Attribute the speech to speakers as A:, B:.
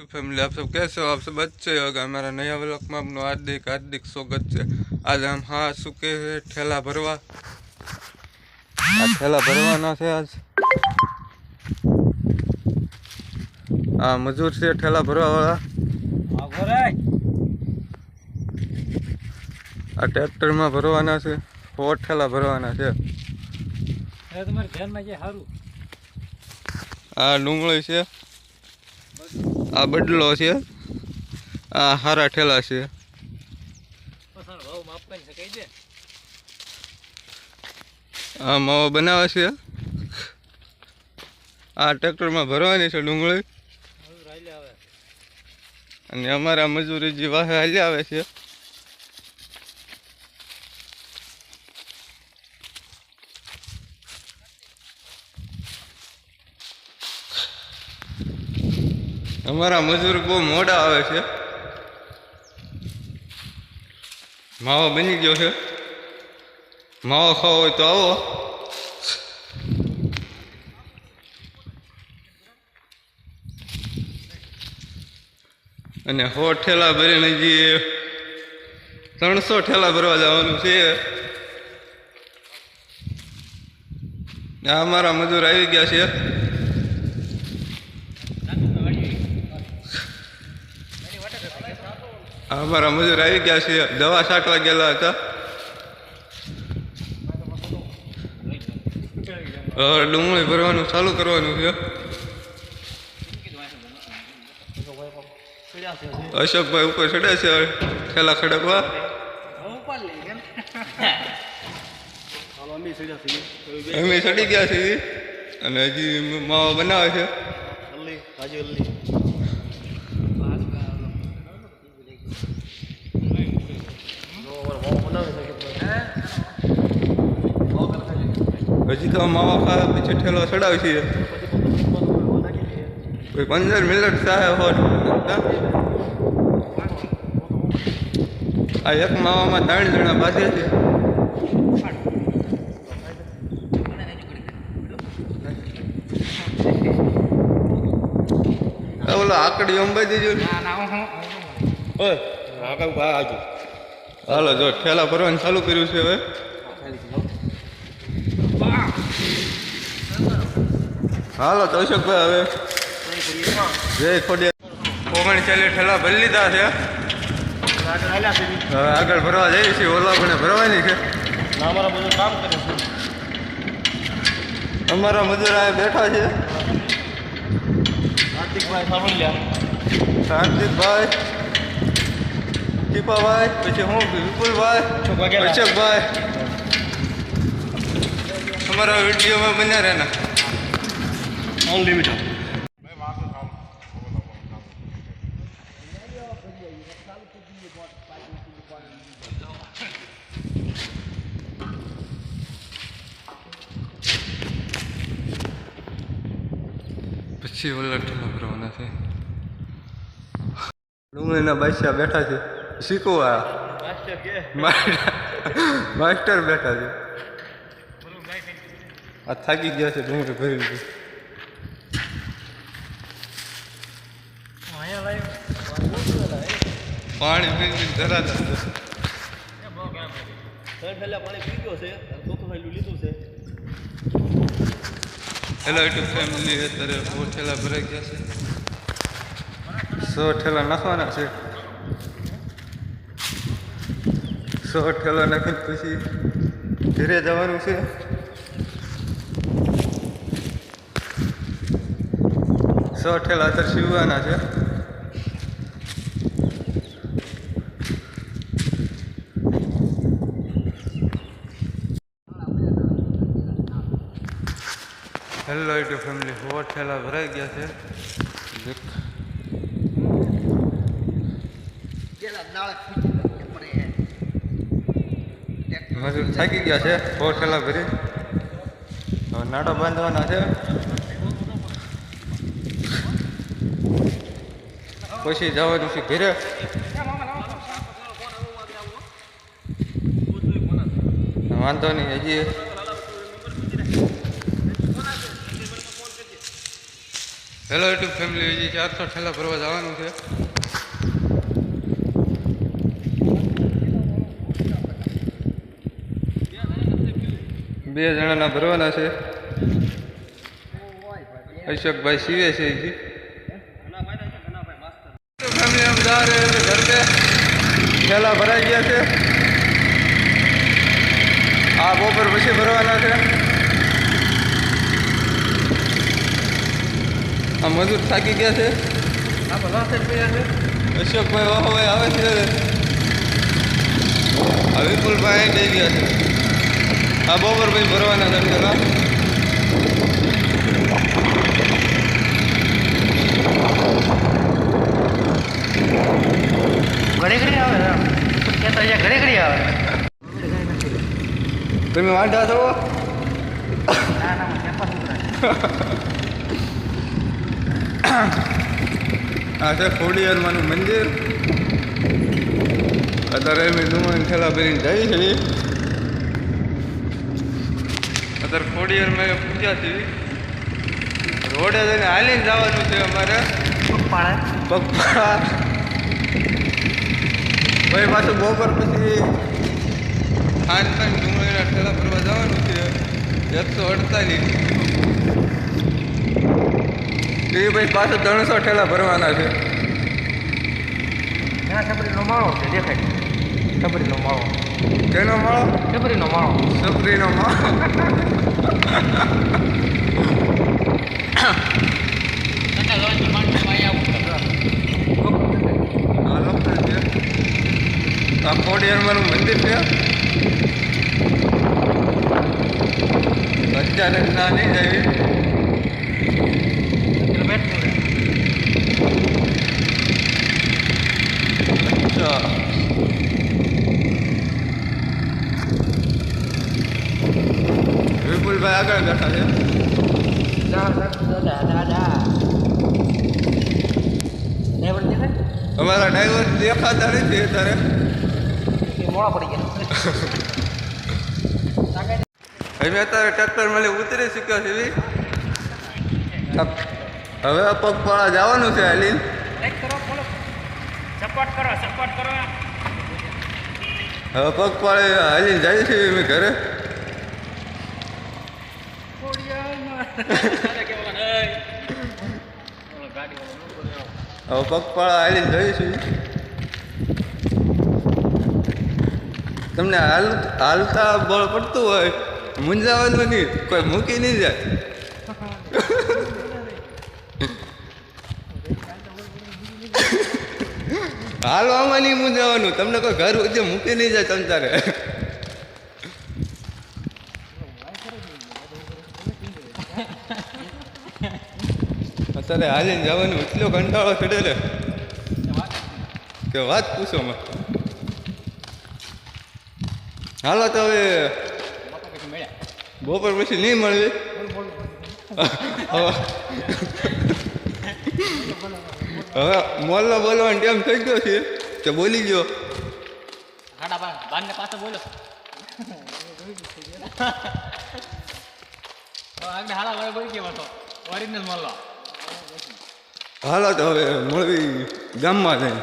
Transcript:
A: YouTube family, आप सब कैसे हो? आप सब अच्छे होगा। हमारा नया व्लॉग में अपना हार्दिक हार्दिक स्वागत है। आज हम हाँ चुके हैं ठेला भरवा। ठेला भरवाना है आज। हाँ मजूर से ठेला भरवा वाला। आ ट्रेक्टर में भरवाना है। 4 ठेला भरवाना है। आ डूंगળી છે, આ બદલો છે, આ હારા ઠેલા છે। આ માવો બનાવે છે। આ ટ્રેક્ટરમાં ભરવાની છે ડુંગળી અને અમારા મજૂરી જે વાહે હાલી આવે છે। અમારા મજૂર બહુ મોડા આવે છે। માવો બની ગયો છે। માવો ખાવો હોય તો આવો। અને 100 ઠેલા ભરીને હજી 300 ઠેલા ભરવા જવાનું છે। આ અમારા મજૂર આવી ગયા છે। અમારા મજૂર આવી ગયા છે। દવા છાંટવા ગયેલા હતા। ડુંગળી ભરવાનું ચાલુ કરવાનું છે। અશોકભાઈ ઉપર ચડે છે ઠેલા ખડકવા। અમે ચડી ગયા છીએ અને હજી માવો બનાવે છે। હજી તો માવા ખાવા પછી ઠેલો ચડાવી છીએ। કોઈ 15 મિનિટ થાય હોત। આ એક માવામાં 3 જણા બાંધે છે। ઓલો આકડી અંબાઈ દેજો। હાલો જો ઠેલા ભરવાનું ચાલુ કર્યું છે હવે। હાલો તો અશોકભાઈ હવે જય ખોડિયા 39 ઠેલા ભરી લીધા છે। હવે આગળ ભરવા જઈએ છીએ। ઓલા પણ ભરવાની છે। અમારા મજૂર આ બેઠા છે। શાંતિકભાઈ, ટીપાભાઈ, પછી હું વિપુલભાઈ, અશોકભાઈ અમારા વિડીયોમાં બન્યા રહેના। અનલિમિટેડ પછી ઓલા ઠેલા ભરવાના છે। ડુંગળીના બાદશાહ બેઠા છે। શીખવા માસ્ટર બેઠા છે। આ થાકી ગયા છે ડુંગળી ભરી લીધી। પાણી પીને ધરાતા હેલો યુટ્યુબ ફેમિલી, અત્યારે 4 ઠેલા ભરાઈ ગયા છે। 100 ઠેલા નાખવાના છે। 100 ઠેલા નાખીને પછી ઘરે જવાનું છે। ઠેલા અત્યારે સીવવાના છે। હેલો યુટ્યુબ ફેમિલી, 4 ઠેલા ભરાઈ ગયા છે। મજૂર થાકી ગયા છે 4 ઠેલા ભરી। હવે નાડો બાંધવાના છે। પછી જવાનું છે ઘરે। વાંધો નહીં હજી હેલો યુટ્યુબ ફેમિલી, હજી 400 ઠેલા ભરવા જવાનું છે. બે જણાના ભરવાના છે. અશોકભાઈ સીવે છે. ફેમિલી हम जा रहे हैं घर पे. ઠેલા ભરાઈ ગયા છે. આ બપોર પછી ભરવાના છે. આ મજૂર થાકી ગયા છે. અશોકભાઈ વાહભાઈ આવે છે. આ વિપુલભાઈ દઈ ગયા છે. આ બપોર પછી ભરવાના છે ઠેલા.
B: ઘડી આવે ઘડી આવે
A: તમે વાંઢા છો? આ છે ખોડિયારમાંનું મંદિર. અત્યારે અમે ડુંગળી ઠેલા ભરીને જઈએ છીએ. અત્યારે ખોડિયારમાં પૂજા છે. રોડે જઈને હાલીને જવાનું છે અમારે. પગપાળા ભાઈ પાછું બપોર પછી ખાન ડુંગળીના ઠેલા ભરવા જવાનું છે. 148 એ ભાઈ પાછું 300 ઠેલા ભરવાના છે.
B: સબરીનો માળો છે, દેખાય સબરીનો માળો.
A: કેનો માળો?
B: સબરીનો માળો.
A: સબરીનો માળો. આ ખોડિયારમાંનું મંદિર છે. અત્યારે ના નહીં જાય. અચ્છા, વિપુલભાઈ આગળ બેઠા છે. અમારા ડ્રાઈવર દેખાતા નથી અત્યારે.
B: મોડા પડી ગયા.
A: અમે અત્યારે ટ્રેક્ટર મળે ઉતરી શક્યા છીએ. હવે પગપાળા જવાનું છે હાલીને.
B: સપોર્ટ કરો.
A: હવે પગપાળે હાલીને જાય છે અમે ઘરે. હવે પગપાળા હાલીને જઈએ છીએ. તમને હાલતા બળ પડતું હોય મૂંઝાવાનું નહીં, કોઈ મૂકી નહીં જાય. હાલવામાં નહીં મૂંઝાવાનું, તમને કોઈ ઘર ઉજે મૂકી નહીં જાય તમ તારે. અત્યારે હાલીને જવાનું એટલો કંટાળો ચડે ને કે વાત પૂછો માં. હાલો તો હવે બપોર પછી નહીં મળવી. હવે મોલનો બોલવાનો ટાઈમ થઈ ગયો છે કે બોલી ગયો.
B: પાછો બોલો.
A: હાલો તો હવે મળવી ગામમાં જઈને.